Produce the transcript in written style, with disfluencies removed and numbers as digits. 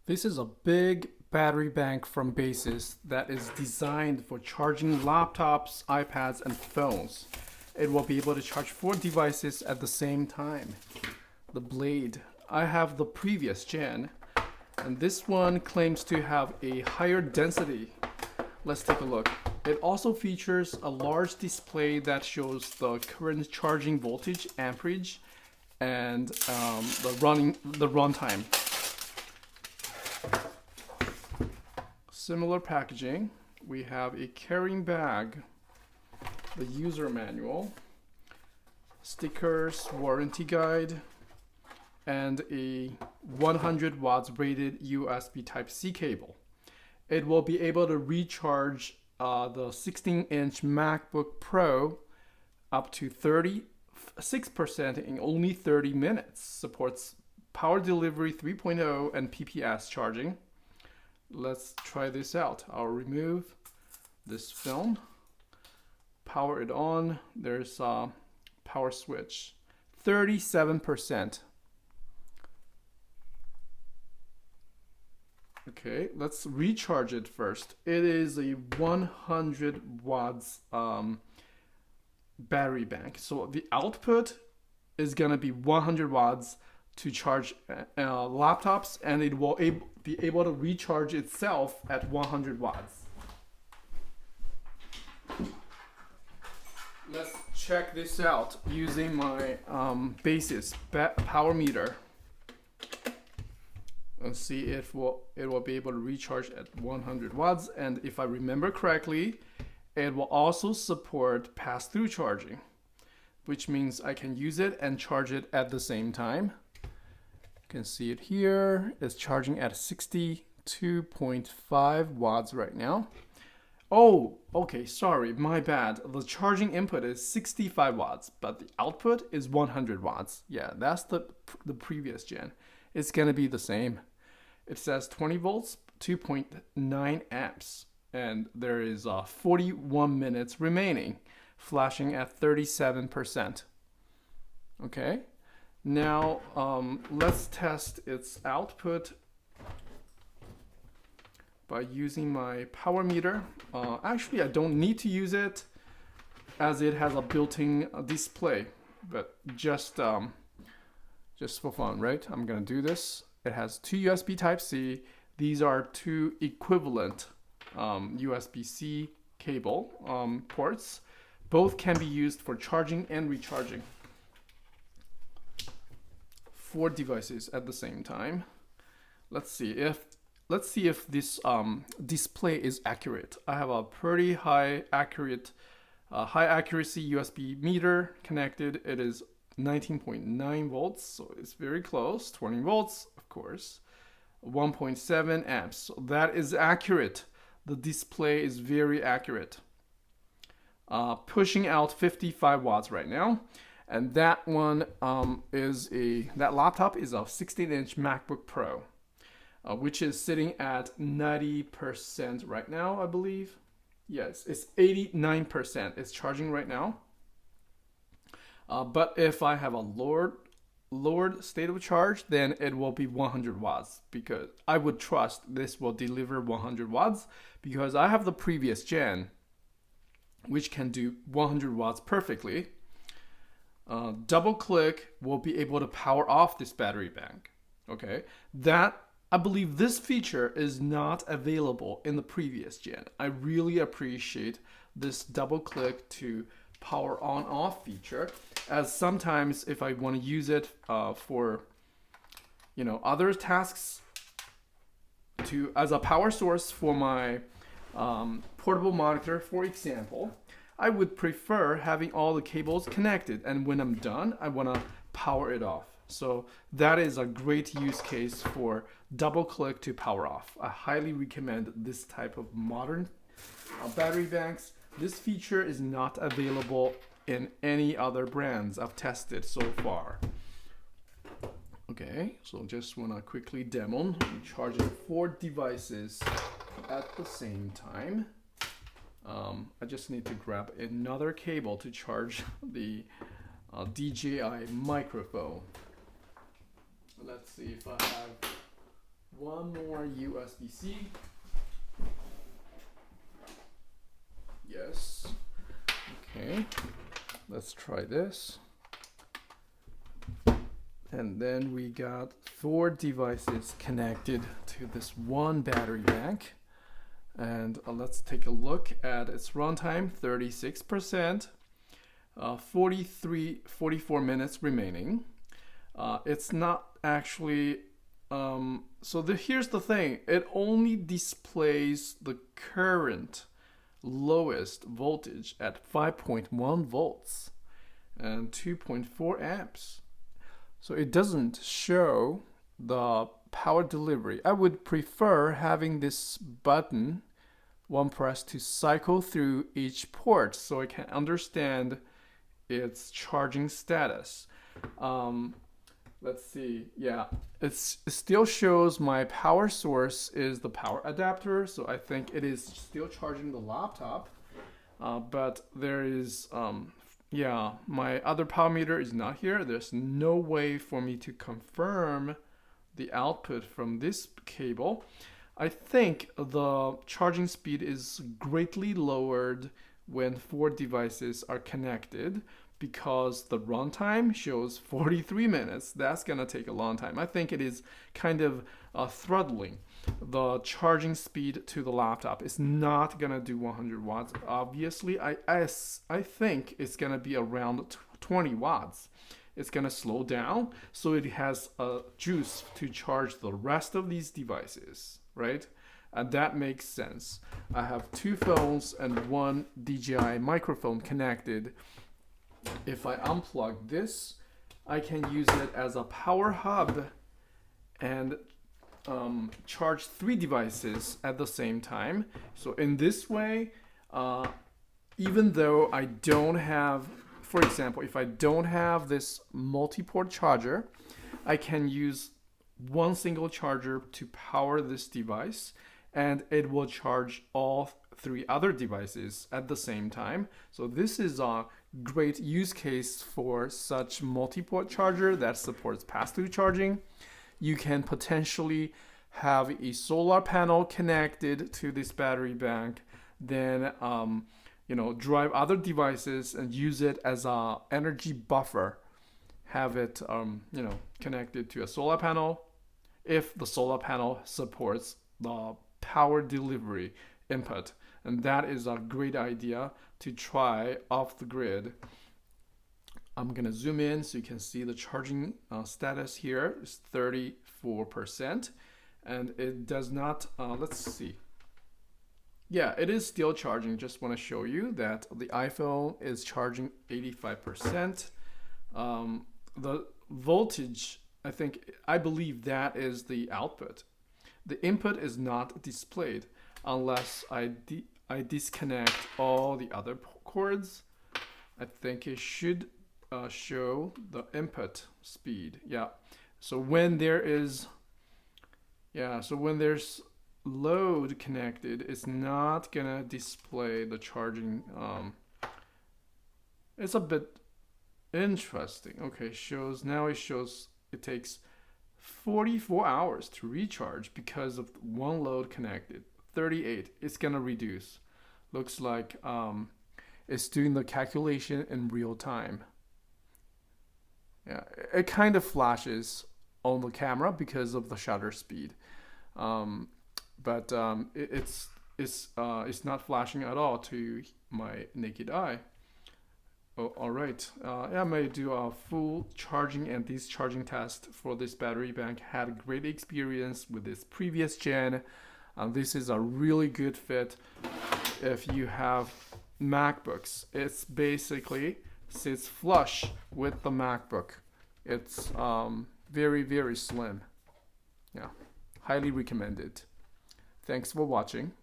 This is a big battery bank from Baseus that is designed for charging laptops, iPads, and phones. It will be able to charge 4 devices at the same time. The blade. I have the previous gen, and this one claims to have a higher density. Let's take a look. It also features a large display that shows the current charging voltage, amperage, and the runtime. Similar packaging. We have a carrying bag, the user manual, stickers, warranty guide, and a 100 watts rated USB Type-C cable. It will be able to recharge the 16-inch MacBook Pro up to 36% in only 30 minutes. Supports power delivery 3.0 and PPS charging. Let's try this out. I'll remove this film, power it on. There's a power switch, 37%. Okay, let's recharge it first. It is a 100 watts battery bank. So the output is gonna be 100 watts to charge laptops, and it will be able to recharge itself at 100 watts. Let's check this out using my Baseus power meter and see if it will be able to recharge at 100 watts. And if I remember correctly, it will also support pass-through charging, which means I can use it and charge it at the same time. You can see it here. It's charging at 62.5 watts right now. Oh, okay, sorry, my bad. The charging input is 65 watts, but the output is 100 watts. Yeah, that's the previous gen. It's gonna be the same. It says 20 volts, 2.9 amps, and there is 41 minutes remaining, flashing at 37%. Okay. Now, let's test its output by using my power meter. Actually, I don't need to use it as it has a built-in display, but just for fun, right? I'm gonna do this. It has 2 USB Type-C. These are 2 equivalent USB-C cable ports. Both can be used for charging and recharging. 4 devices at the same time. Let's see if this display is accurate. I have a pretty high accuracy USB meter connected. It is 19.9 volts, so it's very close. 20 volts, of course. 1.7 amps. So that is accurate. The display is very accurate. Pushing out 55 watts right now. And that one that laptop is a 16-inch MacBook Pro, which is sitting at 90% right now, I believe. Yes, it's 89%. It's charging right now. But if I have a lowered state of charge, then it will be 100 watts, because I would trust this will deliver 100 watts because I have the previous gen, which can do 100 watts perfectly. Double click will be able to power off this battery bank. Okay, that I believe this feature is not available in the previous gen. I really appreciate this double click to power on off feature, as sometimes if I want to use it for other tasks as a power source for my portable monitor, for example, I would prefer having all the cables connected, and when I'm done, I want to power it off. So that is a great use case for double click to power off. I highly recommend this type of modern battery banks. This feature is not available in any other brands I've tested so far. Okay, so just want to quickly demo. I'm charging 4 devices at the same time. I just need to grab another cable to charge the DJI microphone. Let's see if I have one more USB-C. Yes. Okay. Let's try this. And then we got 4 devices connected to this one battery bank. And let's take a look at its runtime, 36%, 44 minutes remaining. It's not actually, here's the thing, it only displays the current lowest voltage at 5.1 volts and 2.4 amps. So it doesn't show the power delivery. I would prefer having this button, one press, to cycle through each port so I can understand its charging status. Let's see. Yeah, it still shows my power source is the power adapter, so I think it is still charging the laptop. But there is, my other power meter is not here. There's no way for me to confirm the output from this cable. I think the charging speed is greatly lowered when 4 devices are connected, because the runtime shows 43 minutes. That's gonna take a long time. I think it is kind of throttling the charging speed to the laptop. It's not gonna do 100 watts. Obviously, I think it's gonna be around 20 watts. It's gonna slow down so it has juice to charge the rest of these devices, right? And that makes sense. I have 2 phones and 1 DJI microphone connected. If I unplug this, I can use it as a power hub and charge 3 devices at the same time. So in this way, even though I don't have, for example, if I don't have this multi-port charger, I can use one single charger to power this device, and it will charge all 3 other devices at the same time. So this is a great use case for such multi-port charger that supports pass-through charging. You can potentially have a solar panel connected to this battery bank, then drive other devices and use it as a energy buffer. Have it connected to a solar panel if the solar panel supports the power delivery input. And that is a great idea to try off the grid. I'm gonna zoom in so you can see the charging status here is 34%, and it does not, let's see. Yeah, it is still charging. Just want to show you that the iPhone is charging 85%. The voltage, I believe that is the output. The input is not displayed unless I disconnect all the other cords. I think it should show the input speed. Yeah. So when there's load connected, it's not gonna display the charging. It's a bit interesting. Okay, it takes 44 hours to recharge because of one load connected. 38, it's gonna reduce. Looks like it's doing the calculation in real time. Yeah, it kind of flashes on the camera because of the shutter speed, but it's not flashing at all to my naked eye. Oh, all right. I may do a full charging and discharging test for this battery bank. Had a great experience with this previous gen. This is a really good fit if you have MacBooks. It's basically sits flush with the MacBook. It's very, very slim. Yeah, highly recommended. Thanks for watching.